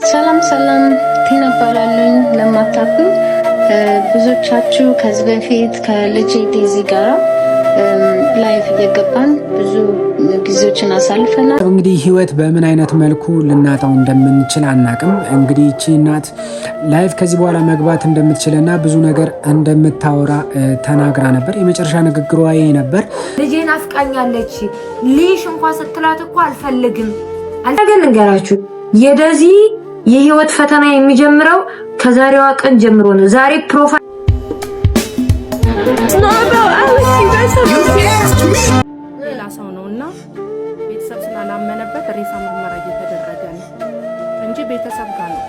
ሰላም ቲና ባላለኝ ለማታውቁ ብዙዎቻችሁ ከዚህ በፊት ከልጄ ዴዚ ጋር ላይቭ እየገባን ብዙ ጊዜዎችን አሳልፈናል። እንግዲህ ህይወት በምን አይነት መልኩ ልናጣው እንደምንችል አናቅም። እንግዲህ እቺ እናት ላይቭ ከዚህ በኋላ መግባት እንደምትችልና ብዙ ነገር እንደምታወራ ተናግራ ነበር። የመጨረሻ ንግግሯ ይሄ ነበር። ልጄን አፍቃኛለች ልጅ እንኳን ስትላት እኮ አልፈልግም አልፈልግም እንገራችሁ የደዚ የህይወት ፈተና የሚጀምረው ከዛሬዋ ቀን ጀምሮ ነው። ዛሬ ፕሮፋይል ሌላ ሰው ነውና ቤተሰብ ስላላመነበት ሬሳ ምርመራ እየተደረገ ነው እንጂ ቤተሰብ ጋር ነው።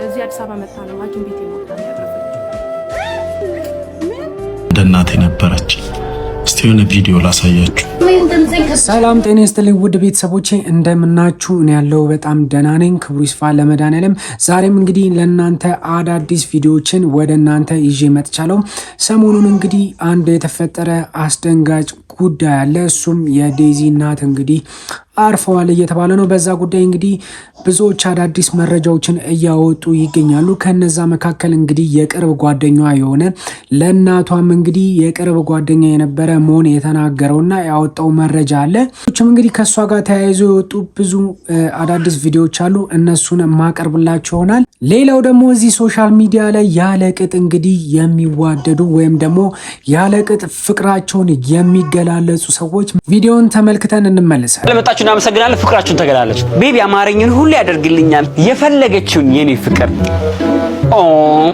እዚህ አዲስ አበባ መጣ ነው ሐኪም ቤት የሞታው ያረፈችው እንደናቴ ነበረች። እስቲ የሆነ ቪዲዮ ላሳያችሁ። ሰላም ጤና ይስጥልኝ ውድ ቤተሰቦቼ እንደምናችሁ? እኔ ያለው በጣም ደህና ነኝ። ክብሩ ይስፋ ለመድኃኒዓለም። ዛሬም እንግዲህ ለእናንተ አዳዲስ ቪዲዮዎችን ወደ እናንተ ይዤ መጥቻለሁ። ሰሞኑን እንግዲህ አንድ የተፈጠረ አስደንጋጭ ጉዳይ አለ። እሱም የዴዚ እናት እንግዲህ አርፈዋል እየተባለ ነው። በዛ ጉዳይ እንግዲህ ብዙዎች አዳዲስ መረጃዎችን እያወጡ ይገኛሉ። ከነዛ መካከል እንግዲህ የቅርብ ጓደኛዋ የሆነ ለእናቷም እንግዲህ የቅርብ ጓደኛ የነበረ መሆን የተናገረውና ያወጣው መረጃ አለ። እንግዲህ ከእሷ ጋር ተያይዞ የወጡ ብዙ አዳዲስ ቪዲዮዎች አሉ። እነሱን ማቀርብላችሁ ይሆናል። ሌላው ደግሞ እዚህ ሶሻል ሚዲያ ላይ ያለቅጥ እንግዲህ የሚዋደዱ ወይም ደግሞ ያለቅጥ ፍቅራቸውን የሚገላለጹ ሰዎች ቪዲዮን ተመልክተን እንመለሳለን። ለመጣችሁ እናመሰግናለን። ፍቅራችሁን ተገላለጹ። ቤቢ አማረኝን ሁሉ ያደርግልኛል የፈለገችውን የኔ ፍቅር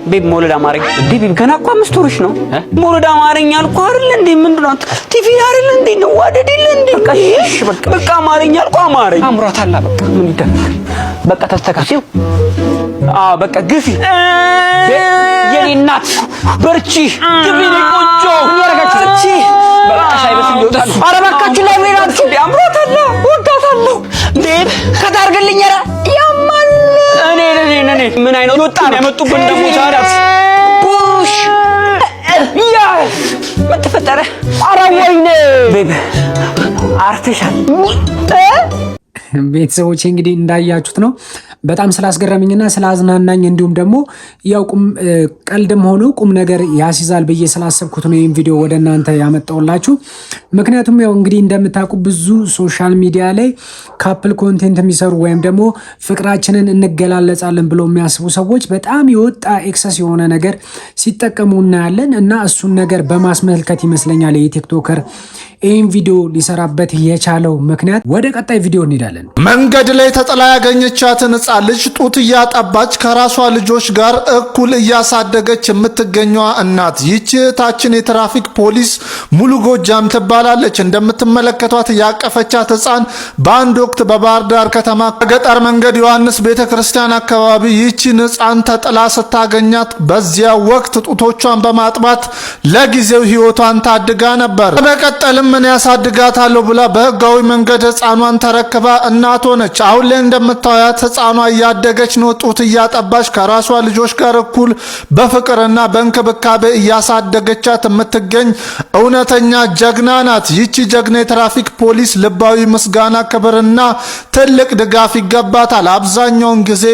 ቤቢ ሞለድ አማረኝ ቤቢ ገና እኮ 5 ወርሽ ነው። ሞለድ አማረኝ አልኩ አይደል እንዴ? ምንድነው ቲቪ አይደል እንዴ? ነው ዋደድል እንዴ? በቃ አማረኝ አልኩ አማረኝ አምሯታላ። በቃ ምን ይደረግ? በቃ ተስተካክል። በቃ ግፊ የኔ እናት በርቺ ግቢ ነው ቆንጆ ያረጋችሁት። በቃ ሳይበስል ይወጣል። ኧረ በቃችሁ ላይ ወይናችሁ አምሯታላ ወጣታለሁ ቤብ ከታርገልኝ ኧረ ያማል። እኔ ምን አይነት ወጣ ነው ያመጡብን ደግሞ ዛሬት ፑሽ ያ ምን ተፈጠረ? ኧረ ወይኔ ቤብ አርተሻል። ቤተሰቦቼ እንግዲህ እንዳያችሁት ነው። በጣም ስላስገረመኝና ስላዝናናኝ እንዲሁም ደግሞ ያው ቀልድም ሆኖ ቁም ነገር ያስይዛል ብዬ ስላሰብኩት ነው ይህን ቪዲዮ ወደ እናንተ ያመጣውላችሁ። ምክንያቱም ያው እንግዲህ እንደምታውቁ ብዙ ሶሻል ሚዲያ ላይ ካፕል ኮንቴንት የሚሰሩ ወይም ደግሞ ፍቅራችንን እንገላለጻለን ብለው የሚያስቡ ሰዎች በጣም የወጣ ኤክሰስ የሆነ ነገር ሲጠቀሙ እናያለን እና እሱን ነገር በማስመልከት ይመስለኛል የቲክቶከር ይህን ቪዲዮ ሊሰራበት የቻለው ምክንያት። ወደ ቀጣይ ቪዲዮ እንሄዳለን። መንገድ ላይ ተጥላ ያገኘቻትን ሕፃን ልጅ ጡት እያጠባች ከራሷ ልጆች ጋር እኩል እያሳደገች የምትገኘዋ እናት ይህች እህታችን የትራፊክ ፖሊስ ሙሉ ጎጃም ትባላለች። እንደምትመለከቷት ያቀፈቻት ሕፃን በአንድ ወቅት በባህር ዳር ከተማ ከገጠር መንገድ ዮሐንስ ቤተክርስቲያን አካባቢ ይህችን ሕፃን ተጥላ ስታገኛት በዚያ ወቅት ጡቶቿን በማጥባት ለጊዜው ሕይወቷን ታድጋ ነበር። በመቀጠልም ምን ያሳድጋታለሁ ብላ በህጋዊ መንገድ ሕፃኗን ተረክባ እናት ሆነች። አሁን ላይ እንደምታዩት ሕፃኗ እያደገች ነው። ጡት እያጠባች ከራሷ ልጆች ጋር እኩል በፍቅርና በእንክብካቤ እያሳደገቻት የምትገኝ እውነተኛ ጀግና ናት። ይቺ ጀግና የትራፊክ ፖሊስ ልባዊ ምስጋና፣ ክብርና ትልቅ ድጋፍ ይገባታል። አብዛኛውን ጊዜ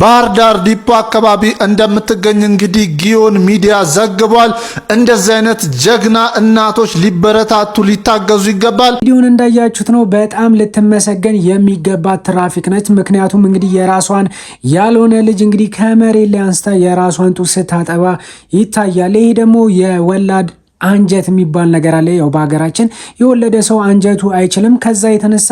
ባህር ዳር ዲፖ አካባቢ እንደምትገኝ እንግዲህ ጊዮን ሚዲያ ዘግቧል። እንደዚህ አይነት ጀግና እናቶች ሊበረታቱ ሊታገዙ ይገባል። ቪዲዮን እንዳያችሁት ነው። በጣም ልትመሰገን የሚገባት ትራፊክ ነች። ምክንያቱም እንግዲህ የራሷን ያልሆነ ልጅ እንግዲህ ከመሬት ላይ አንስታ የራሷን ጡት ስታጠባ ይታያል። ይሄ ደግሞ የወላድ አንጀት የሚባል ነገር አለ። ያው በሀገራችን የወለደ ሰው አንጀቱ አይችልም። ከዛ የተነሳ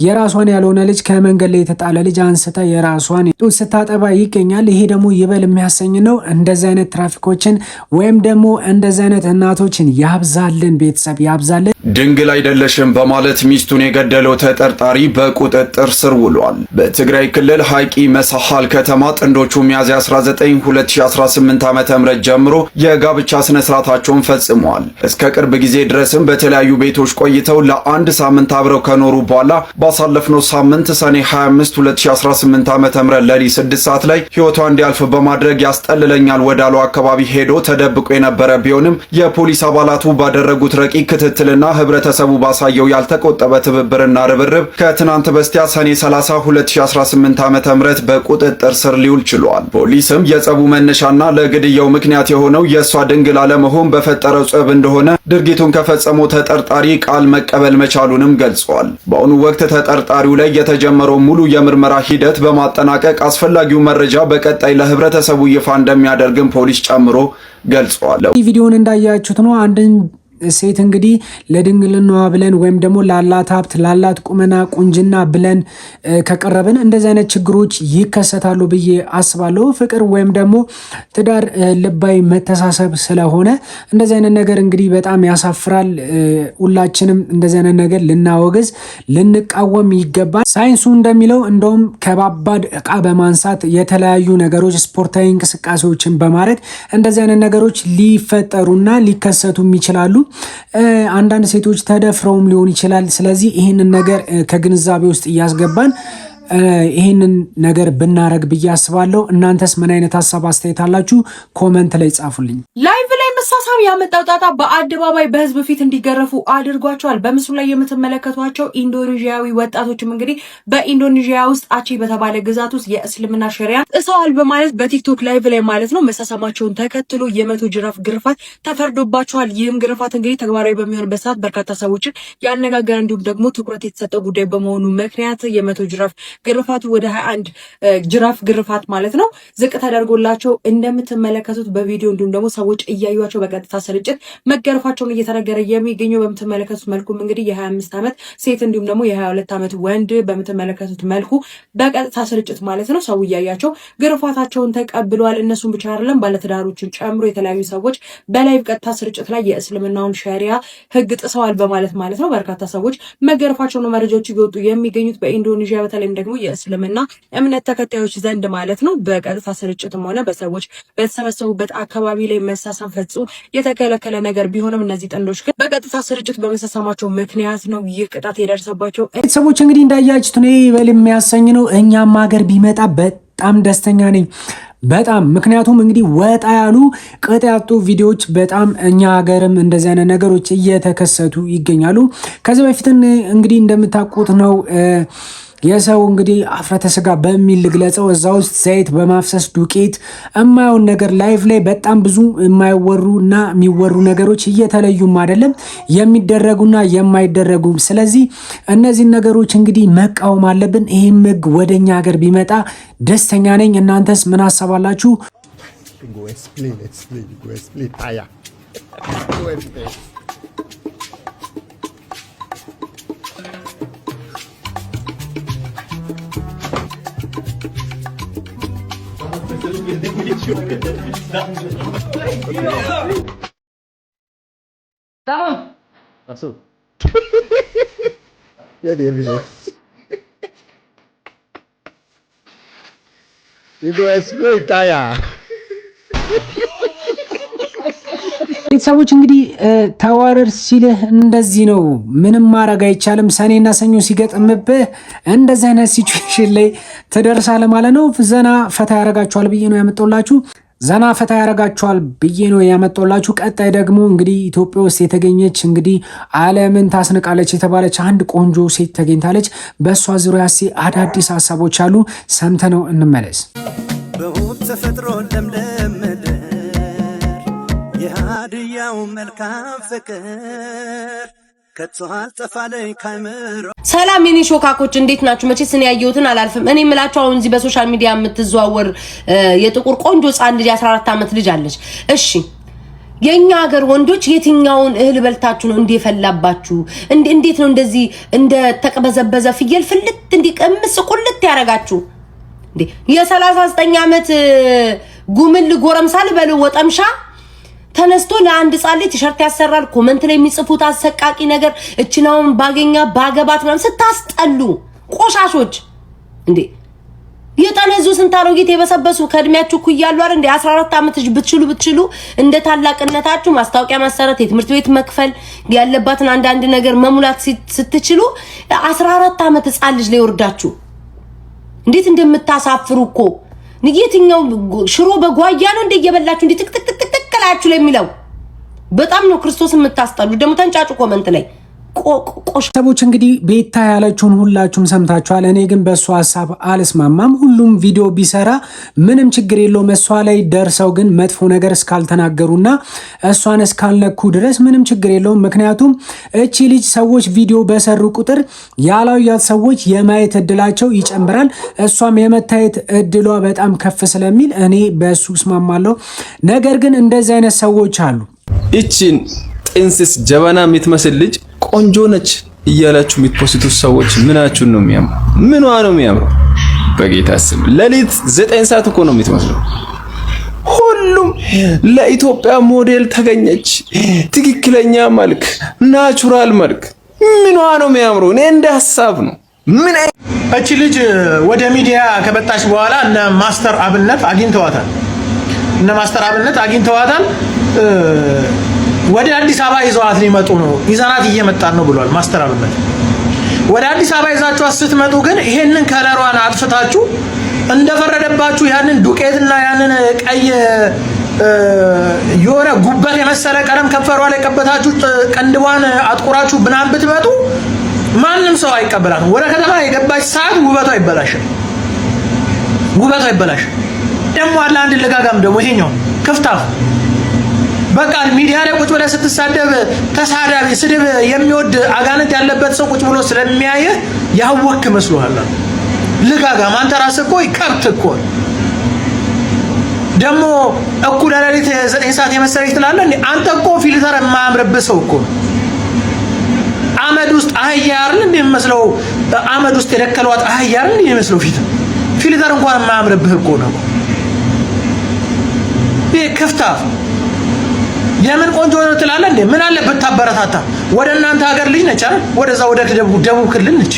የራሷን ያልሆነ ልጅ ከመንገድ ላይ የተጣለ ልጅ አንስታ የራሷን ጡት ስታጠባ ይገኛል። ይሄ ደግሞ ይበል የሚያሰኝ ነው። እንደዚህ አይነት ትራፊኮችን ወይም ደግሞ እንደዚህ አይነት እናቶችን ያብዛልን፣ ቤተሰብ ያብዛልን። ድንግል አይደለሽም በማለት ሚስቱን የገደለው ተጠርጣሪ በቁጥጥር ስር ውሏል። በትግራይ ክልል ሐይቂ መሳሃል ከተማ ጥንዶቹ ሚያዝያ 19 2018 ዓ.ም ጀምሮ የጋብቻ ስነ ስርዓታቸውን ፈጽመዋል። እስከ ቅርብ ጊዜ ድረስም በተለያዩ ቤቶች ቆይተው ለአንድ ሳምንት አብረው ከኖሩ በኋላ ባሳለፍነው ሳምንት ሰኔ 25 2018 ዓ.ም ለሊት 6 ሰዓት ላይ ሕይወቷ እንዲያልፍ በማድረግ ያስጠልለኛል ወዳለው አካባቢ ሄዶ ተደብቆ የነበረ ቢሆንም የፖሊስ አባላቱ ባደረጉት ረቂቅ ክትትልና ህብረተሰቡ ባሳየው ያልተቆጠበ ትብብርና ርብርብ ከትናንት በስቲያ ሰኔ 30 2018 ዓ.ም በቁጥጥር ስር ሊውል ችሏል። ፖሊስም የጸቡ መነሻና ለግድያው ምክንያት የሆነው የእሷ ድንግል አለመሆን በፈጠረው ጸብ እንደሆነ ድርጊቱን ከፈጸመው ተጠርጣሪ ቃል መቀበል መቻሉንም ገልጿል። በአሁኑ ወቅት ተጠርጣሪው ላይ የተጀመረው ሙሉ የምርመራ ሂደት በማጠናቀቅ አስፈላጊው መረጃ በቀጣይ ለህብረተሰቡ ይፋ እንደሚያደርግም ፖሊስ ጨምሮ ገልጿል። ቪዲዮውን እንዳያችሁት ነው አንድን ሴት እንግዲህ ለድንግልናዋ ብለን ወይም ደግሞ ላላት ሀብት ላላት ቁመና ቁንጅና ብለን ከቀረብን እንደዚህ አይነት ችግሮች ይከሰታሉ ብዬ አስባለሁ። ፍቅር ወይም ደግሞ ትዳር ልባዊ መተሳሰብ ስለሆነ እንደዚህ አይነት ነገር እንግዲህ በጣም ያሳፍራል። ሁላችንም እንደዚህ አይነት ነገር ልናወግዝ ልንቃወም ይገባል። ሳይንሱ እንደሚለው እንደውም ከባባድ እቃ በማንሳት የተለያዩ ነገሮች ስፖርታዊ እንቅስቃሴዎችን በማድረግ እንደዚህ አይነት ነገሮች ሊፈጠሩና ሊከሰቱም ይችላሉ። አንዳንድ ሴቶች ተደፍረውም ሊሆን ይችላል። ስለዚህ ይህንን ነገር ከግንዛቤ ውስጥ እያስገባን ይህንን ነገር ብናረግ ብዬ አስባለሁ። እናንተስ ምን አይነት ሀሳብ አስተያየት አላችሁ? ኮመንት ላይ ጻፉልኝ። ላይቭ ላይ መሳሳብ ያመጣው ጣጣ በአደባባይ በህዝብ ፊት እንዲገረፉ አድርጓቸዋል። በምስሉ ላይ የምትመለከቷቸው ኢንዶኔዥያዊ ወጣቶችም እንግዲህ በኢንዶኔዥያ ውስጥ አቼ በተባለ ግዛት ውስጥ የእስልምና ሸሪያ ጥሰዋል በማለት በቲክቶክ ላይቭ ላይ ማለት ነው መሳሳማቸውን ተከትሎ የመቶ ጅራፍ ግርፋት ተፈርዶባቸዋል። ይህም ግርፋት እንግዲህ ተግባራዊ በሚሆንበት ሰዓት በርካታ ሰዎችን ያነጋገረ እንዲሁም ደግሞ ትኩረት የተሰጠው ጉዳይ በመሆኑ ምክንያት የመቶ ጅራፍ ግርፋቱ ወደ 21 ጅራፍ ግርፋት ማለት ነው ዝቅ ተደርጎላቸው እንደምትመለከቱት በቪዲዮ እንዲሁም ደግሞ ሰዎች እያዩቸው በቀጥታ ስርጭት መገረፋቸውን እየተነገረ የሚገኘው በምትመለከቱት መልኩም እንግዲህ የ25 ዓመት ሴት እንዲሁም ደግሞ የ22 ዓመት ወንድ በምትመለከቱት መልኩ በቀጥታ ስርጭት ማለት ነው ሰው እያያቸው ግርፋታቸውን ተቀብለዋል። እነሱም ብቻ አይደለም ባለትዳሮችን ጨምሮ የተለያዩ ሰዎች በላይቭ ቀጥታ ስርጭት ላይ የእስልምናውን ሸሪያ ህግ ጥሰዋል በማለት ማለት ነው በርካታ ሰዎች መገረፋቸውን መረጃዎች እየወጡ የሚገኙት በኢንዶኔዥያ በተለይም ደግሞ የእስልምና እምነት ተከታዮች ዘንድ ማለት ነው በቀጥታ ስርጭትም ሆነ በሰዎች በተሰበሰቡበት አካባቢ ላይ መሳሳም ፈጽሞ የተከለከለ ነገር ቢሆንም እነዚህ ጥንዶች ግን በቀጥታ ስርጭት በመሳሳማቸው ምክንያት ነው ይህ ቅጣት የደረሰባቸው። ቤተሰቦች እንግዲህ እንዳያችሁት ነው በል የሚያሰኝ ነው። እኛም ሀገር ቢመጣ በጣም ደስተኛ ነኝ በጣም ምክንያቱም እንግዲህ ወጣ ያሉ ቅጥ ያጡ ቪዲዮዎች በጣም እኛ ሀገርም እንደዚህ አይነት ነገሮች እየተከሰቱ ይገኛሉ። ከዚህ በፊት እንግዲህ እንደምታውቁት ነው የሰው እንግዲህ አፍረተ ስጋ በሚል ልግለጸው እዛ ውስጥ ዘይት በማፍሰስ ዱቄት የማየውን ነገር ላይቭ ላይ በጣም ብዙ የማይወሩና የሚወሩ ነገሮች እየተለዩም አይደለም የሚደረጉና የማይደረጉ። ስለዚህ እነዚህ ነገሮች እንግዲህ መቃወም አለብን። ይሄም ህግ ወደኛ ሀገር ቢመጣ ደስተኛ ነኝ። እናንተስ ምን አሳባላችሁ? Masuk. Ya dia bisa. Itu exploit taya. ቤተሰቦች እንግዲህ ተዋረድ ሲልህ እንደዚህ ነው፣ ምንም ማድረግ አይቻልም። ሰኔና ሰኞ ሲገጥምብህ እንደዚህ አይነት ሲቹዌሽን ላይ ትደርሳለህ ማለት ነው። ዘና ፈታ ያረጋችኋል ብዬ ነው ያመጣሁላችሁ። ዘና ፈታ ያረጋችኋል ብዬ ነው ያመጣሁላችሁ። ቀጣይ ደግሞ እንግዲህ ኢትዮጵያ ውስጥ የተገኘች እንግዲህ ዓለምን ታስንቃለች የተባለች አንድ ቆንጆ ሴት ተገኝታለች። በእሷ ዙሪያ አዳዲስ ሀሳቦች አሉ፣ ሰምተነው እንመለስ። በውብ ተፈጥሮ ለምለም የሃድያው መልካም ፍቅር ሰላም የኔ ሾካኮች እንዴት ናችሁ? መቼስ እኔ ያየሁትን አላልፍም። እኔ የምላችሁ አሁን እዚህ በሶሻል ሚዲያ የምትዘዋወር የጥቁር ቆንጆ ህጻን ልጅ 14 ዓመት ልጅ አለች። እሺ የኛ ሀገር ወንዶች የትኛውን እህል በልታችሁ ነው እንደፈላባችሁ? እንዴት ነው እንደዚህ እንደ ተቀበዘበዘ ፍየል ፍልት እንዲቀምስ ቁልት ያረጋችሁ እንዴ? የ39 ዓመት ጉምል ጎረምሳል በለው ወጠምሻ ተነስቶ ለአንድ ጻል ቲሸርት ያሰራል። ኮሜንት ላይ የሚጽፉት አሰቃቂ ነገር እችናውን ባገኛ ባገባት ምናምን ስታስጠሉ ቆሻሾች እንዴ! የጠነዙ ስንት አሮጊት የበሰበሱ ከእድሜያችሁ እያሉ አይደል እንደ 14 ዓመት ልጅ ብትችሉ እንደ ታላቅነታችሁ ማስታወቂያ ማሰራት የትምህርት ቤት መክፈል ያለባትን አንዳንድ ነገር መሙላት ስትችሉ 14 ዓመት ህፃን ልጅ ላይ ወርዳችሁ እንዴት እንደምታሳፍሩ እኮ ንየትኛው ሽሮ በጓያ ነው እንደ እየበላችሁ እንዴ ትክትክትክላችሁ ለሚለው በጣም ነው ክርስቶስ የምታስጠሉ። ደግሞ ተንጫጩ ኮመንት ላይ ሰዎች እንግዲህ ቤታ ያለችውን ሁላችሁም ሰምታችኋል። እኔ ግን በእሷ ሐሳብ አልስማማም። ሁሉም ቪዲዮ ቢሰራ ምንም ችግር የለውም። እሷ ላይ ደርሰው ግን መጥፎ ነገር እስካልተናገሩና እሷን እስካልነኩ ድረስ ምንም ችግር የለውም። ምክንያቱም እቺ ልጅ ሰዎች ቪዲዮ በሰሩ ቁጥር ያላዩት ሰዎች የማየት እድላቸው ይጨምራል። እሷም የመታየት እድሏ በጣም ከፍ ስለሚል እኔ በእሱ እስማማለሁ። ነገር ግን እንደዚህ አይነት ሰዎች አሉ። እቺን ጥንስስ ጀበና የምትመስል ልጅ ቆንጆ ነች እያላችሁ የምትፖስቱት ሰዎች ምናችሁን ነው የሚያምሩ? ምኗ ነው የሚያምሩ? በጌታ ስም ለሊት 9 ሰዓት እኮ ነው የምትመስለው። ሁሉም ለኢትዮጵያ ሞዴል ተገኘች፣ ትክክለኛ መልክ፣ ናቹራል መልክ። ምኗ ነው የሚያምሩ? እኔ እንደ ሐሳብ ነው። ምን እቺ ልጅ ወደ ሚዲያ ከመጣች በኋላ እነ ማስተር አብነት አግኝተዋታል። ወደ አዲስ አበባ ይዘዋት ሊመጡ ነው። ይዘናት እየመጣን ነው ብሏል ማስተር አብነት። ወደ አዲስ አበባ ይዛችኋት ስትመጡ ግን ይሄንን ከለሯን አጥፍታችሁ እንደፈረደባችሁ ያንን ዱቄትና ያንን ቀይ የሆነ ጉበት የመሰለ ቀለም ከፈሯ ላይ ቀበታችሁ ቀንድቧን አጥቁራችሁ ብናም ብትመጡ ማንም ሰው አይቀበላትም። ወደ ከተማ የገባች ሰዓት ውበቷ ይበላሻል። ደግሞ አለ አንድ ለጋጋም ደግሞ ይሄኛው ክፍታፍ በቃ ሚዲያ ላይ ቁጭ ብለህ ስትሳደብ ተሳዳቢ ስድብ የሚወድ አጋንንት ያለበት ሰው ቁጭ ብሎ ስለሚያየ ያወክ መስሎሃል። ልጋጋም አንተ ራስህ እኮ ከብት እኮ ደግሞ እኩለ ሌሊት 9 ሰዓት የመሰለኝ ትላለህ እንዴ? አንተ እኮ ፊልተር የማያምርብህ ሰው እኮ አመድ ውስጥ አህያ አይደል እንዴ የሚመስለው? አመድ ውስጥ የደከሏት አህያ አይደል እንዴ የሚመስለው? ፊልተር እንኳን የማያምርብህ እኮ ነው። ይሄ ክፍታፍ የምን ቆንጆ ነው ትላለህ እንዴ? ምን አለ ብታበረታታ? ወደ እናንተ ሀገር ልጅ ነች አይደል? ወደዛ ወደ ደቡብ ክልል ነች።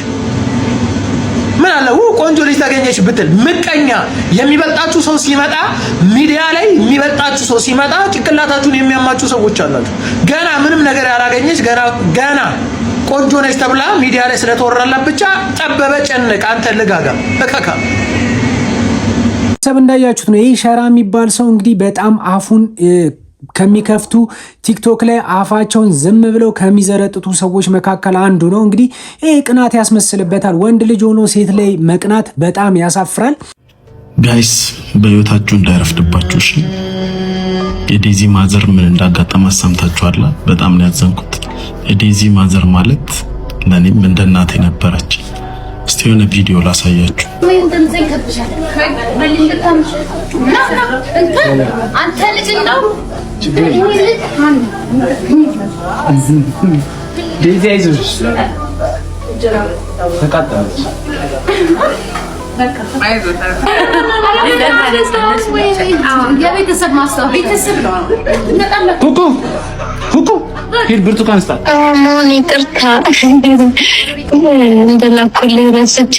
ምን አለ ቆንጆ ልጅ ተገኘች ብትል? ምቀኛ የሚበልጣችሁ ሰው ሲመጣ ሚዲያ ላይ የሚበልጣችሁ ሰው ሲመጣ ጭንቅላታችሁን የሚያማችሁ ሰዎች አላችሁ። ገና ምንም ነገር ያላገኘች ገና ቆንጆ ነች ተብላ ሚዲያ ላይ ስለተወራላት ብቻ ጠበበ ጨነቅ። አንተ ልጋጋ እከካ ሰብ እንዳያችሁት ነው። ይሄ ሸራ የሚባል ሰው እንግዲህ በጣም አፉን ከሚከፍቱ ቲክቶክ ላይ አፋቸውን ዝም ብለው ከሚዘረጥቱ ሰዎች መካከል አንዱ ነው። እንግዲህ ይሄ ቅናት ያስመስልበታል። ወንድ ልጅ ሆኖ ሴት ላይ መቅናት በጣም ያሳፍራል። ጋይስ በህይወታችሁ እንዳይረፍድባችሁ እሺ። የዴዚ ማዘር ምን እንዳጋጠማት ሰምታችኋል? በጣም ነው ያዘንኩት። የዴዚ ማዘር ማለት ለኔም እንደ እናቴ ነበረች። እስቲ የሆነ ቪዲዮ ላሳያችሁ። አንተ ልጅ ነው ዴዚ አይዞሽ ተቃጠለች። የቤተሰብ ኩኩ ሂድ ብርቱካን ስጣት። ሞኒ ይቅርታ እንደላኩልህ ረስቼ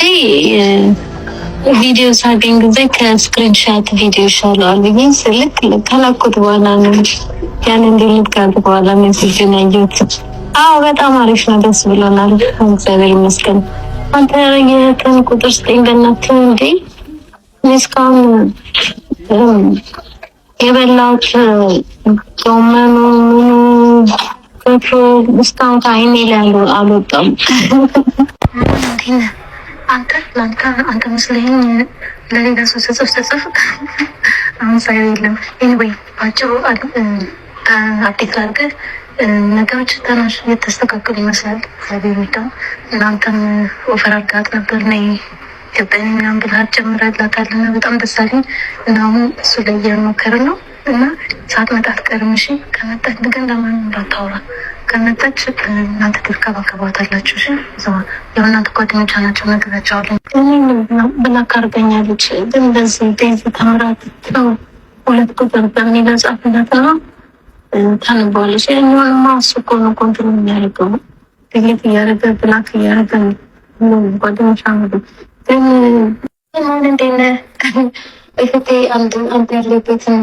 ቪዲዮ ሳገኝ ጊዜ ከስክሪንሻት ቪዲዮ ይሻላል ብዬ ስልክ ከላኩት በኋላ ነው ያንን ዲሊት ካርድ በኋላ ሜሴጅ ያየሁት። አዎ በጣም አሪፍ ነው፣ ደስ ብሎናል። እግዚአብሔር ይመስገን። አንተ የትን ቁጥር ስጠኝ በእናትህ እንዴ። እስካሁን የበላሁት ጎመኑ ከቶ እስካሁን ከዓይኔ ላይ አልወጣም። አንተ መስለኝ ለሌላ ሰው ስጽፍ አሁን ሳይው የለም። ኤኒዌይ ባጭሩ አፕዴት ላድርግህ። ነገሮች ትንሽ የተስተካከሉ ይመስላል። እግዚአብሔር ይመስገን። እናንተም ኦፈር አድርጋት ነበር ነይ ኢትዮጵያን ምናምን ብለሃት ጀምረላታልና በጣም ደስ አለኝ። እና አሁን እሱ ላይ እየሞከርን ነው እና ሳትመጣ አትቀርም። እሺ ከመጣች ግን ለማንም እንዳታወራ። ከመጣች እናንተ ትከባከባታላችሁ። እሺ ያው እናንተ ጓደኞቿ ናቸው፣ ነግራቸዋለሁ። ብላክ አድርገኛለች ግን በዚህ ዴዚ ተምራት ነው 2 ቁጥር በሚል ጻፍላት ነው ታነባለች። ያኛውንማ እሱ እኮ ነው ኮንትሮል የሚያደርገው ዲሊት እያደረገ ብላክ እያደረገ ነው ጓደኞቿ ነው ግን አሁን እንደነ እህቴ አንድ ያለበትን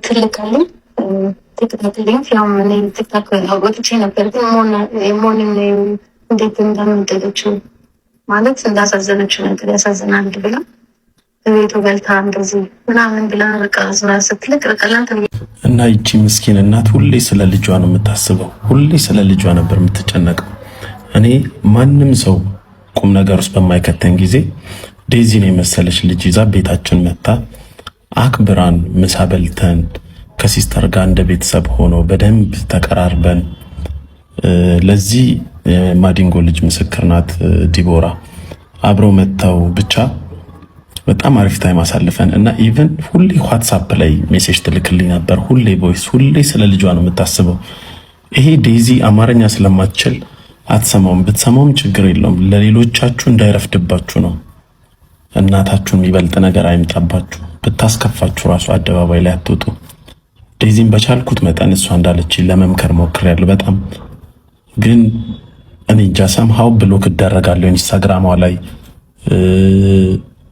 ትልካለኝ ተከታተለኝ ያው እኔ ቲክቶክ ወጥቼ ነበር ግን ሞርኒንግ እንዴት እንዳመደለችው ማለት እንዳሳዘነችው ነገር ያሳዝናል ብላ ቤቱ በልታ እንደዚህ ምናምን ብላ በቃ ዙራ ስትልቅ በቀላል እና ይቺ ምስኪን እናት ሁሌ ስለ ልጇ ነው የምታስበው። ሁሌ ስለ ልጇ ነበር የምትጨነቀው። እኔ ማንም ሰው ቁም ነገር ውስጥ በማይከተን ጊዜ ዴዚን የመሰለች ልጅ ይዛ ቤታችን መጣ አክብራን ምሳ በልተን ከሲስተር ጋር እንደ ቤተሰብ ሆኖ በደንብ ተቀራርበን ለዚህ ማዲንጎ ልጅ ምስክር ናት ዲቦራ አብረው መተው ብቻ በጣም አሪፍ ታይም አሳልፈን እና ኢቭን ሁሌ ዋትስአፕ ላይ ሜሴጅ ትልክልኝ ነበር። ሁሌ ቮይስ ሁሌ ስለ ልጇ ነው የምታስበው። ይሄ ዴዚ አማርኛ ስለማትችል አትሰማውም። ብትሰማውም ችግር የለውም። ለሌሎቻችሁ እንዳይረፍድባችሁ ነው። እናታችሁን የሚበልጥ ነገር አይምጣባችሁ። ብታስከፋችሁ ራሱ አደባባይ ላይ አትወጡ። ዴዚን በቻልኩት መጠን እሷ እንዳለች ለመምከር ሞክሬያለሁ። በጣም ግን እኔ እንጃ ሰምሃው ብሎክ እደረጋለሁ ኢንስታግራሟ ላይ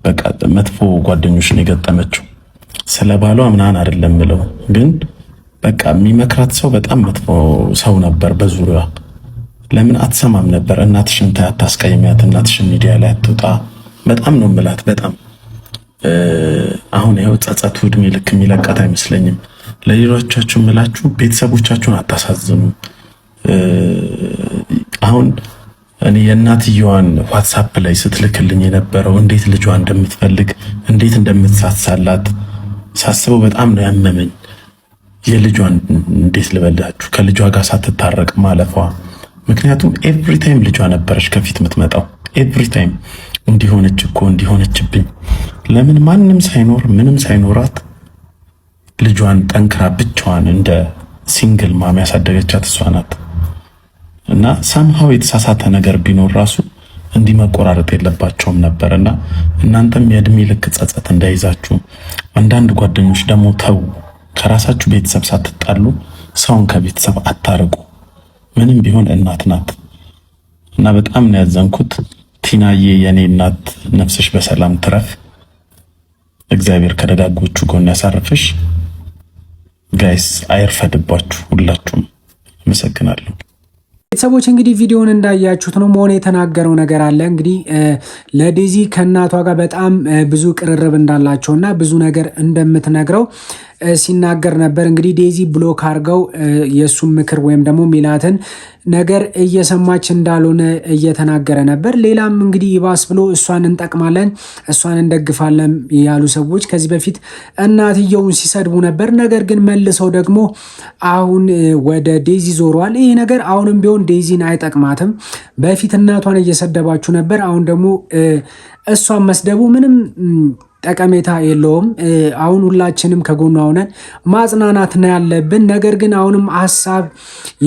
በቃ መጥፎ ጓደኞች ነው የገጠመችው። ስለ ባሏ ምናምን አይደለም ብለው ግን በቃ የሚመክራት ሰው በጣም መጥፎ ሰው ነበር በዙሪያዋ። ለምን አትሰማም ነበር? እናትሽን አታስቀይሚያት፣ እናትሽን ሚዲያ ላይ አትውጣ። በጣም ነው የምላት በጣም አሁን ያው ጸጸቱ እድሜ ልክ የሚለቃት አይመስለኝም። ለሌሎቻችሁ የምላችሁ ቤተሰቦቻችሁን አታሳዝኑ። አሁን እኔ የእናትየዋን ዋትስአፕ ላይ ስትልክልኝ የነበረው እንዴት ልጇ እንደምትፈልግ እንዴት እንደምትሳሳላት ሳስበው በጣም ነው ያመመኝ። የልጇን እንዴት ልበላችሁ ከልጇ ጋር ሳትታረቅ ማለፏ። ምክንያቱም ኤቭሪ ታይም ልጇ ነበረች ከፊት የምትመጣው ኤቭሪ ታይም እንዲሆነችብኝ። ለምን ማንም ሳይኖር ምንም ሳይኖራት ልጇን ጠንክራ ብቻዋን እንደ ሲንግል ማም ያሳደገቻት እሷ ናት። እና ሰምሃው የተሳሳተ ነገር ቢኖር ራሱ እንዲህ መቆራረጥ የለባቸውም ነበርና እናንተም የእድሜ ልክ ጸጸት እንዳይዛችሁ። አንዳንድ ጓደኞች ደግሞ ተው፣ ከራሳችሁ ቤተሰብ ሳትጣሉ ሰውን ከቤተሰብ አታርቁ። ምንም ቢሆን እናት ናት። እና በጣም ነው ያዘንኩት። ቲናዬ የኔ እናት ነፍስሽ በሰላም ትረፍ። እግዚአብሔር ከደጋጎቹ ጎን ያሳርፍሽ። ጋይስ አይርፈድባችሁ ሁላችሁም። አመሰግናለሁ። ቤተሰቦች እንግዲህ ቪዲዮውን እንዳያችሁት ነው። መሆን የተናገረው ነገር አለ እንግዲህ ለዴዚ ከእናቷ ጋር በጣም ብዙ ቅርርብ እንዳላቸውና ብዙ ነገር እንደምትነግረው ሲናገር ነበር። እንግዲህ ዴዚ ብሎክ አድርገው የእሱን ምክር ወይም ደግሞ ሚላትን ነገር እየሰማች እንዳልሆነ እየተናገረ ነበር። ሌላም እንግዲህ ይባስ ብሎ እሷን እንጠቅማለን እሷን እንደግፋለን ያሉ ሰዎች ከዚህ በፊት እናትየውን ሲሰድቡ ነበር። ነገር ግን መልሰው ደግሞ አሁን ወደ ዴዚ ዞረዋል። ይሄ ነገር አሁንም ቢሆን ዴዚን አይጠቅማትም። በፊት እናቷን እየሰደባችሁ ነበር፣ አሁን ደግሞ እሷን መስደቡ ምንም ጠቀሜታ የለውም። አሁን ሁላችንም ከጎኗ ሆነን ማጽናናት ነው ያለብን። ነገር ግን አሁንም ሀሳብ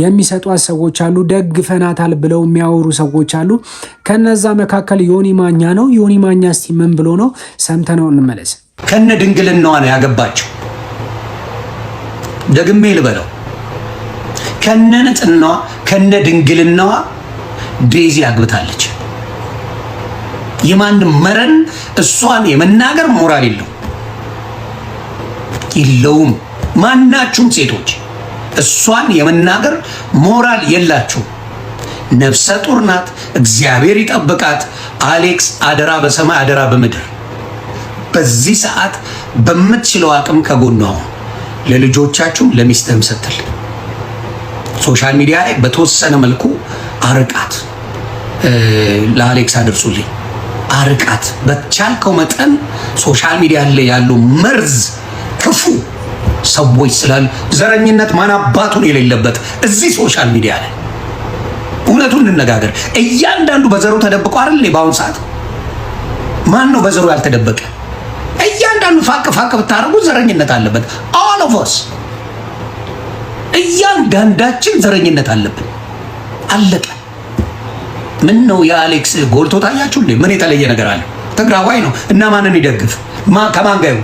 የሚሰጧት ሰዎች አሉ፣ ደግፈናታል ብለው የሚያወሩ ሰዎች አሉ። ከነዛ መካከል ዮኒ ማኛ ነው። ዮኒ ማኛ እስቲ ምን ብሎ ነው ሰምተነው እንመለስ። ከነ ድንግልናዋ ነው ያገባቸው። ደግሜ ልበለው፣ ከነ ንጽህናዋ ከነ ድንግልናዋ ዴዚ አግብታለች። የማንም መረን እሷን የመናገር ሞራል የለውም። ማናችሁም ሴቶች እሷን የመናገር ሞራል የላችሁም። ነፍሰ ጡር ናት። እግዚአብሔር ይጠብቃት። አሌክስ አደራ በሰማይ አደራ በምድር። በዚህ ሰዓት በምትችለው አቅም ከጎኗ ለልጆቻችሁ ለሚስትህም ስትል ሶሻል ሚዲያ ላይ በተወሰነ መልኩ አርቃት። ለአሌክስ አድርሱልኝ። አርቃት በቻልከው መጠን። ሶሻል ሚዲያ ላይ ያሉ መርዝ ክፉ ሰዎች ስላሉ ዘረኝነት ማን አባቱን የሌለበት እዚህ ሶሻል ሚዲያ ላይ እውነቱን እንነጋገር። እያንዳንዱ በዘሩ ተደብቆ አይደል? በአሁኑ ሰዓት ማን ነው በዘሩ ያልተደበቀ? እያንዳንዱ ፋቅ ብታረጉ ዘረኝነት አለበት። all of us እያንዳንዳችን ዘረኝነት አለብን። አለቀ። ምን ነው የአሌክስ ጎልቶ ታያችሁ እንዴ? ምን የተለየ ነገር አለ? ትግራዋይ ነው እና ማንን ይደግፍ? ከማን ጋር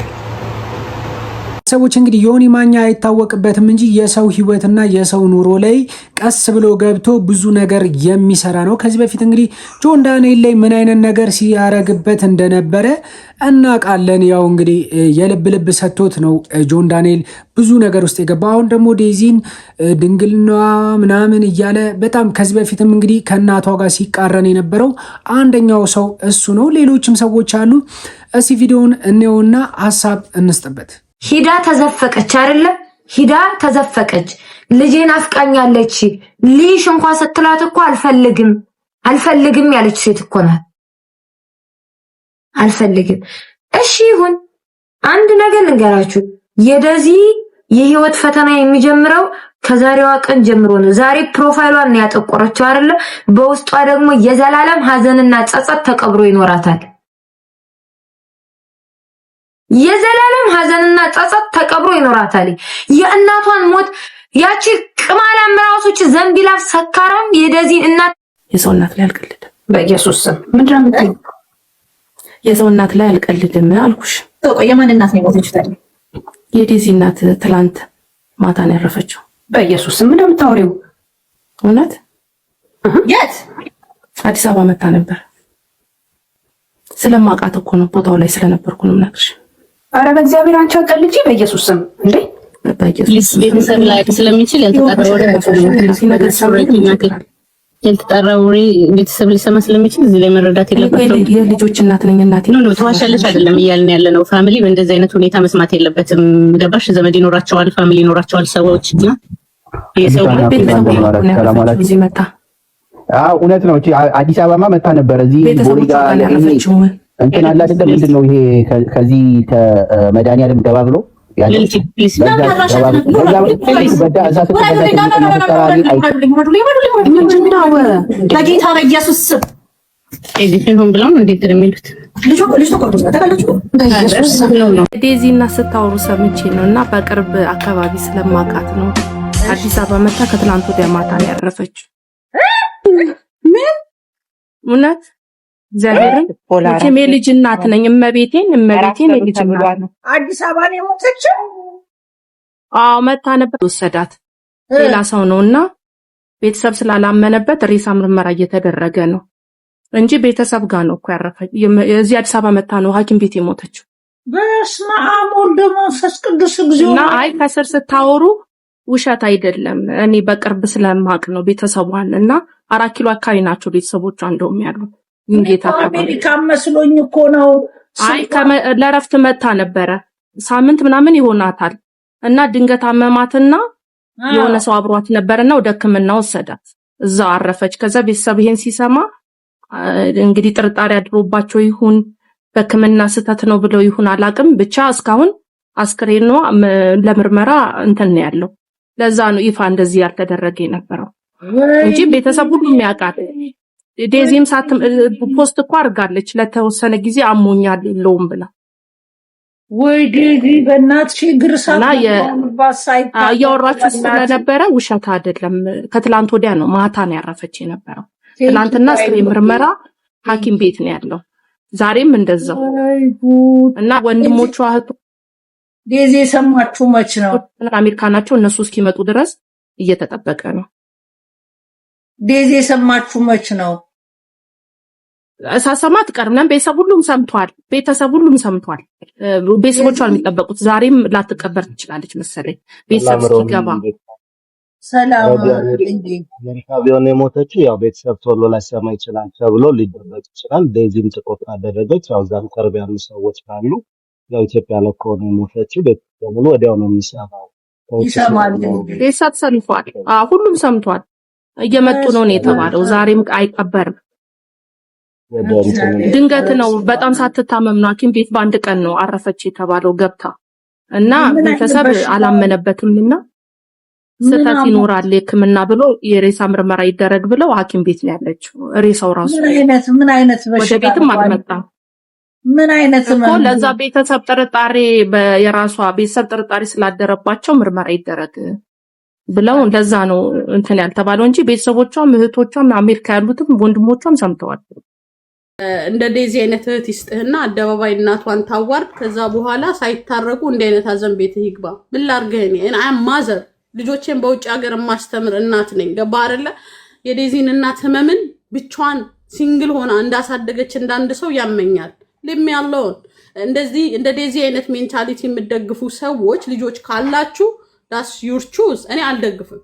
ሰዎች እንግዲህ ዮኒ ማኛ አይታወቅበትም እንጂ የሰው ህይወትና የሰው ኑሮ ላይ ቀስ ብሎ ገብቶ ብዙ ነገር የሚሰራ ነው። ከዚህ በፊት እንግዲህ ጆን ዳንኤል ላይ ምን አይነት ነገር ሲያረግበት እንደነበረ እናውቃለን። ያው እንግዲህ የልብ ልብ ሰጥቶት ነው ጆን ዳንኤል ብዙ ነገር ውስጥ የገባው። አሁን ደግሞ ዴዚን ድንግልናዋ ምናምን እያለ በጣም ከዚህ በፊትም እንግዲህ ከእናቷ ጋር ሲቃረን የነበረው አንደኛው ሰው እሱ ነው። ሌሎችም ሰዎች አሉ። እስኪ ቪዲዮውን እንየውና ሀሳብ እንስጥበት። ሂዳ ተዘፈቀች አይደለ? ሂዳ ተዘፈቀች። ልጄን አፍቃኛለች ልጅ እንኳን ስትላት እኮ አልፈልግም ያለች ሴት እኮ ናት። አልፈልግም። እሺ ይሁን። አንድ ነገር ልንገራችሁ፣ የደዚ የህይወት ፈተና የሚጀምረው ከዛሬዋ ቀን ጀምሮ ነው። ዛሬ ፕሮፋይሏን ያጠቆረችው አይደለ? በውስጧ ደግሞ የዘላለም ሀዘንና ጸጸት ተቀብሮ ይኖራታል። የዘላለም ሀዘንና ጸጸት ተቀብሮ ይኖራታል። የእናቷን ሞት ያቺ ቅማላም ራሶች ዘንቢላ ሰካራም የደዚ እናት የሰው እናት ላይ አልቀልድም። በኢየሱስ ስም ምንድነው የምትለው? የሰው እናት ላይ አልቀልድም አልኩሽ። የማን እናት ነው የሞተችው ታዲያ? የዴዚ እናት ትላንት ማታ ነው ያረፈችው። በኢየሱስ ስም ምንድነው የምታወሪው? እውነት? የት? አዲስ አበባ መታ ነበር። ስለማውቃት እኮ ነው፣ ቦታው ላይ ስለነበርኩ ነው የምነግርሽ። አረ በእግዚአብሔር አንቺ አቀልጂ። በኢየሱስ ስም እንዴ! ቤተሰብ ላይ ስለሚችል ያልተጣራ ወሬ ቤተሰብ ሊሰማ ስለሚችል እዚህ ላይ መረዳት የለበትም። የልጆች እናት ነኝ እናቴ ነው ተዋሻለሽ አይደለም እያልን ያለ ነው። ፋሚሊ በእንደዚህ አይነት ሁኔታ መስማት የለበትም። ገባሽ? ዘመድ ይኖራቸዋል፣ ፋሚሊ ይኖራቸዋል ሰዎች እና የሰው ቤተሰብ እዚህ መጣ። አዎ እውነት ነው። እቺ አዲስ አበባ መጣ ነበር። እዚህ ቦሌ ጋር እንትን አለ አይደል? ምንድነው ይሄ ከዚህ ከመድኃኒዓለም ገባ ብሎ በጌታ በኢየሱስ ስም ዴዚ እና ስታወሩ ሰምቼ ነው እና በቅርብ አካባቢ ስለማውቃት ነው። አዲስ አበባ መታ ከትላንት ወዲያ ማታ ነው ያረፈችው። ምን እውነት እግዚአብሔርን እቺ ልጅ እናት ነኝ። እመቤቴን ልጅ እናት ነው። አዲስ አበባ ነው የሞተችው። አዎ መታ ነበር። ወሰዳት ሌላ ሰው ነውና ቤተሰብ ስላላመነበት ሬሳ ምርመራ እየተደረገ ነው እንጂ ቤተሰብ ጋር ነው እኮ ያረፈች። እዚህ አዲስ አበባ መታ ነው ሐኪም ቤት የሞተችው። በስመ አብ ወወልድ ወመንፈስ ቅዱስ እግዚኦ። እና አይ ከስር ስታወሩ ውሸት አይደለም። እኔ በቅርብ ስለማቅ ነው ቤተሰቧን እና 4 ኪሎ አካባቢ ናቸው ቤተሰቦቿ እንደውም ያሉት። እንጌታ አሜሪካ መስሎኝ እኮ ነው። አይ ለረፍት መታ ነበረ ሳምንት ምናምን ይሆናታል እና ድንገት አመማትና የሆነ ሰው አብሯት ነበርና ወደ ሕክምና ወሰዳት። እዛው አረፈች። ከዛ ቤተሰብ ይሄን ሲሰማ እንግዲህ ጥርጣሬ አድሮባቸው ይሁን በሕክምና ስህተት ነው ብለው ይሁን አላቅም፣ ብቻ እስካሁን አስክሬኗ ለምርመራ እንትን ነው ያለው። ለዛ ነው ይፋ እንደዚህ ያልተደረገ የነበረው እንጂ ቤተሰብ ሁሉም ያውቃል። ዴዚም ፖስት እኮ አድርጋለች ለተወሰነ ጊዜ አሞኛል የለውም ብላ። ወይ ዴዚ በእናትሽ ግርሳና ያወራችሁ ስለነበረ ውሸት አይደለም። ከትላንት ወዲያ ነው ማታ ነው ያረፈች የነበረው። ትላንትና አስክሬን ምርመራ ሐኪም ቤት ነው ያለው። ዛሬም እንደዛው እና ወንድሞቿ ዴዚ የሰማችሁ መች ነው? አሜሪካ ናቸው። እነሱ እስኪመጡ ድረስ እየተጠበቀ ነው። ዴዚ የሰማችሁ መች ነው? ሳሰማት ቀርምናም ቤተሰብ ሁሉም ሰምቷል። ቤተሰቦቿ የሚጠበቁት ዛሬም ላትቀበር ትችላለች መሰለኝ ቤተሰብ እስኪገባ። ሰላም ቢሆን የሞተችው ያው ቤተሰብ ቶሎ ላይሰማ ይችላል ተብሎ ሊደረግ ይችላል። ዴዚም ጥቆት ካደረገች ያው ዛም ቅርብ ያሉ ሰዎች ካሉ ያው ኢትዮጵያ ላይ ከሆነ የሞተችው ቤተሰብ ብሎ ወዲያው ነው የሚሰማው። ይሰማል። ቤተሰብ ሰምቷል። ሁሉም ሰምቷል። እየመጡ ነው የተባለው። ዛሬም አይቀበርም። ድንገት ነው። በጣም ሳትታመም ነው ሐኪም ቤት በአንድ ቀን ነው አረፈች የተባለው ገብታ እና ቤተሰብ አላመነበትምና ስህተት ይኖራል ሕክምና ብሎ የሬሳ ምርመራ ይደረግ ብለው ሐኪም ቤት ነው ያለችው። ሬሳው ራሱ ምን አይነት ወደ ቤትም አልመጣም። ምን አይነት እኮ ለዛ ቤተሰብ ጥርጣሬ የራሷ ቤተሰብ ጥርጣሬ ስላደረባቸው ምርመራ ይደረግ ብለው ለዛ ነው እንትን ያልተባለው እንጂ ቤተሰቦቿም እህቶቿም አሜሪካ ያሉትም ወንድሞቿም ሰምተዋል። እንደ ዴዚ አይነት እህት ይስጥህና አደባባይ እናቷን ታዋርድ። ከዛ በኋላ ሳይታረቁ እንደ አይነት አዘን ቤትህ ይግባ። ምን ላድርግህ? እኔ ማዘር ልጆቼን በውጭ ሀገር ማስተምር እናት ነኝ። ገባ አይደለ? የዴዚን እናት ህመምን ብቻዋን ሲንግል ሆና እንዳሳደገች እንዳንድ ሰው ያመኛል። ልም ያለውን እንደዚህ እንደ ዴዚ አይነት ሜንታሊቲ የምትደግፉ ሰዎች ልጆች ካላችሁ ዳስ ዩር ቹዝ። እኔ አልደግፍም።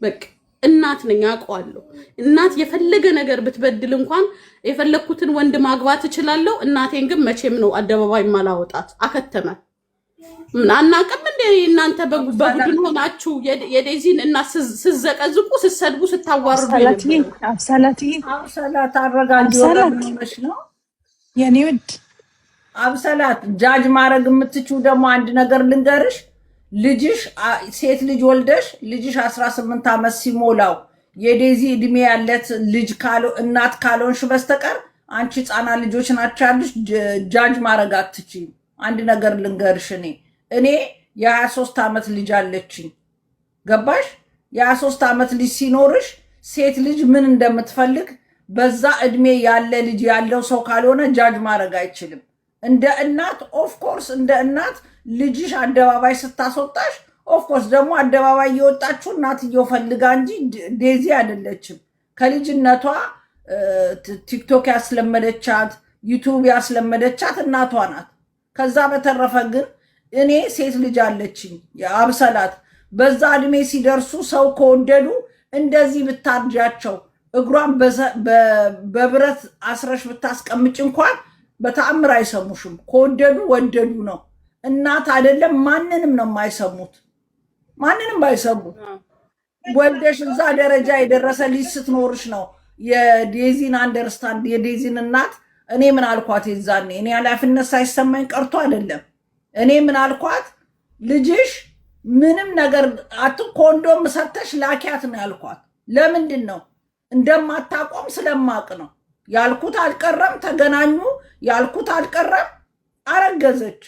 በቃ እናት ነኝ አውቀዋለሁ። እናት የፈለገ ነገር ብትበድል እንኳን የፈለኩትን ወንድ ማግባት እችላለሁ። እናቴን ግን መቼም ነው አደባባይ ማላወጣት። አከተመ። ምን አናቀም እንደ እናንተ በቡድን ሆናችሁ የዴዚን እናት ስዘቀዝቁ ስሰድቡ ስታዋርዱ አብሰላት አረጋጊው ለምንሽ ነው የኔ ውድ አብሰላት ጃጅ ማድረግ የምትችው ደግሞ አንድ ነገር ልንገርሽ። ልጅሽ ሴት ልጅ ወልደሽ ልጅሽ 18 ዓመት ሲሞላው የዴዚ እድሜ ያለት ልጅ እናት ካልሆንሽ በስተቀር አንቺ ህፃና ልጆች ናቸው ያሉሽ ጃጅ ማድረግ አትችይም። አንድ ነገር ልንገርሽ እኔ የ23 ዓመት ልጅ አለችኝ። ገባሽ? የ23 ዓመት ልጅ ሲኖርሽ ሴት ልጅ ምን እንደምትፈልግ በዛ እድሜ ያለ ልጅ ያለው ሰው ካልሆነ ጃጅ ማድረግ አይችልም። እንደ እናት ኦፍ ኮርስ እንደ እናት ልጅሽ አደባባይ ስታስወጣሽ ኦፍ ኮርስ ደግሞ አደባባይ የወጣችሁ እናትየው ፈልጋ እንጂ ዴዚ አይደለችም። ከልጅነቷ ቲክቶክ ያስለመደቻት ዩቲዩብ ያስለመደቻት እናቷ ናት። ከዛ በተረፈ ግን እኔ ሴት ልጅ አለችኝ የአብሰላት በዛ እድሜ ሲደርሱ ሰው ከወደዱ እንደዚህ ብታርጃቸው እግሯን በብረት አስረሽ ብታስቀምጭ እንኳን በተአምር አይሰሙሽም። ከወደዱ ወደዱ ነው። እናት አይደለም ማንንም ነው የማይሰሙት። ማንንም ባይሰሙት ወልደሽ እዛ ደረጃ የደረሰ ልጅ ስትኖርሽ ነው የዴዚን አንደርስታንድ የዴዚን እናት እኔ ምን አልኳት የዛኔ እኔ ኃላፊነት ሳይሰማኝ ቀርቶ አይደለም። እኔ ምን አልኳት ልጅሽ ምንም ነገር ኮንዶም ሰተሽ ላኪያት ነው ያልኳት። ለምንድን ነው እንደማታቆም ስለማቅ ነው ያልኩት። አልቀረም ተገናኙ ያልኩት አልቀረም አረገዘች።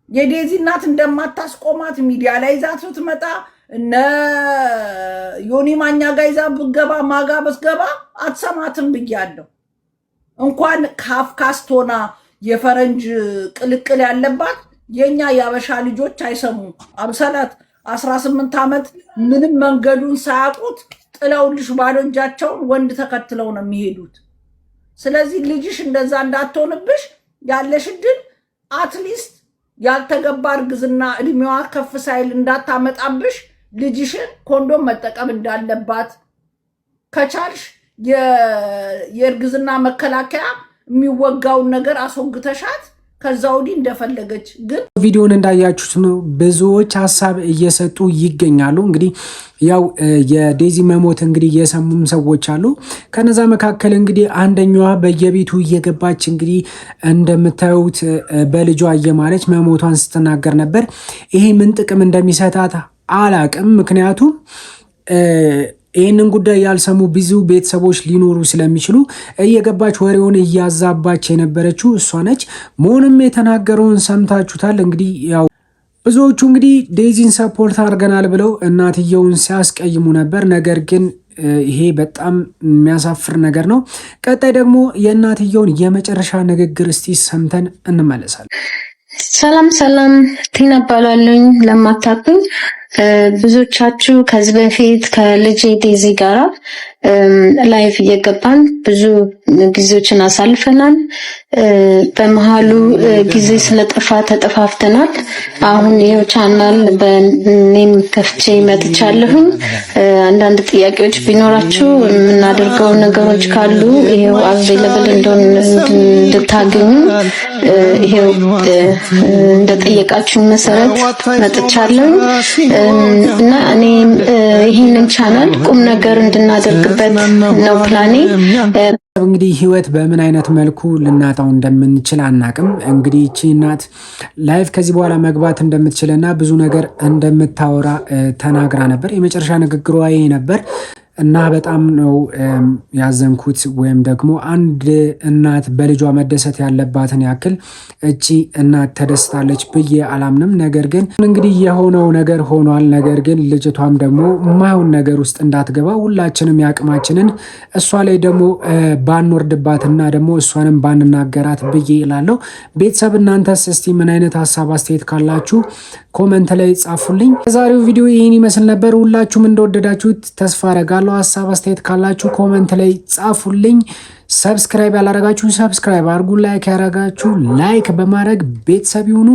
የዴዚ እናት እንደማታስቆማት ሚዲያ ላይ ይዛት ብትመጣ እነ ዮኒ ማኛ ጋር ይዛ ብትገባ ማጋ ብትገባ አትሰማትም ብያለሁ። እንኳን ካፍካስቶና የፈረንጅ ቅልቅል ያለባት የኛ ያበሻ ልጆች አይሰሙም። አብሰላት 18 ዓመት ምንም መንገዱን ሳያውቁት ጥለውልሽ ባዶ እጃቸውን ወንድ ተከትለው ነው የሚሄዱት። ስለዚህ ልጅሽ እንደዛ እንዳትሆንብሽ ያለሽ ድል አትሊስት ያልተገባ እርግዝና እድሜዋ ከፍ ሳይል እንዳታመጣብሽ ልጅሽን ኮንዶም መጠቀም እንዳለባት ከቻልሽ የእርግዝና መከላከያ የሚወጋውን ነገር አስወግተሻት ከዛ ወዲህ እንደፈለገች። ግን ቪዲዮን እንዳያችሁት ነው ብዙዎች ሀሳብ እየሰጡ ይገኛሉ። እንግዲህ ያው የዴዚ መሞት እንግዲህ የሰሙም ሰዎች አሉ። ከነዛ መካከል እንግዲህ አንደኛዋ በየቤቱ እየገባች እንግዲህ እንደምታዩት በልጇ እየማለች መሞቷን ስትናገር ነበር። ይሄ ምን ጥቅም እንደሚሰጣት አላቅም። ምክንያቱም ይህንን ጉዳይ ያልሰሙ ብዙ ቤተሰቦች ሊኖሩ ስለሚችሉ እየገባች ወሬውን እያዛባች የነበረችው እሷ ነች። መሆንም የተናገረውን ሰምታችሁታል። እንግዲህ ያው ብዙዎቹ እንግዲህ ዴዚን ሰፖርት አድርገናል ብለው እናትየውን ሲያስቀይሙ ነበር። ነገር ግን ይሄ በጣም የሚያሳፍር ነገር ነው። ቀጣይ ደግሞ የእናትየውን የመጨረሻ ንግግር እስቲ ሰምተን እንመለሳለን። ሰላም ቲና እባላለሁ። ለማታውቁኝ ብዙዎቻችሁ ከዚህ በፊት ከልጄ ዴዚ ጋራ ላይቭ እየገባን ብዙ ጊዜዎችን አሳልፈናል። በመሃሉ ጊዜ ስለጠፋ ተጠፋፍተናል። አሁን ይሄው ቻናል በኔም ከፍቼ መጥቻለሁ። አንዳንድ ጥያቄዎች ቢኖራችሁ የምናደርገው ነገሮች ካሉ ይሄው አቬለብል እንድታገኙ ይሄው እንደጠየቃችሁ መሰረት መጥቻለሁ እና እኔ ይህንን ቻናል ቁም ነገር እንድናደርግበት ነው ፕላኔ። እንግዲህ ህይወት በምን አይነት መልኩ ልናጣው እንደምንችል አናቅም። እንግዲህ እቺ እናት ላይቭ ከዚህ በኋላ መግባት እንደምትችልና ብዙ ነገር እንደምታወራ ተናግራ ነበር። የመጨረሻ ንግግሯ ይሄ ነበር። እና በጣም ነው ያዘንኩት። ወይም ደግሞ አንድ እናት በልጇ መደሰት ያለባትን ያክል እቺ እናት ተደስታለች ብዬ አላምንም። ነገር ግን እንግዲህ የሆነው ነገር ሆኗል። ነገር ግን ልጅቷም ደግሞ ማይሆን ነገር ውስጥ እንዳትገባ ሁላችንም ያቅማችንን እሷ ላይ ደግሞ ባንወርድባትና ደግሞ እሷንም ባንናገራት ብዬ እላለሁ። ቤተሰብ እናንተስ እስቲ ምን አይነት ሀሳብ አስተያየት ካላችሁ ኮመንት ላይ ጻፉልኝ። የዛሬው ቪዲዮ ይህን ይመስል ነበር። ሁላችሁም እንደወደዳችሁት ተስፋ አደርጋለሁ። ሀሳብ አስተያየት ካላችሁ ኮመንት ላይ ጻፉልኝ። ሰብስክራይብ ያላረጋችሁ ሰብስክራይብ አድርጉ። ላይክ ያረጋችሁ ላይክ በማድረግ ቤተሰብ ይሁኑ።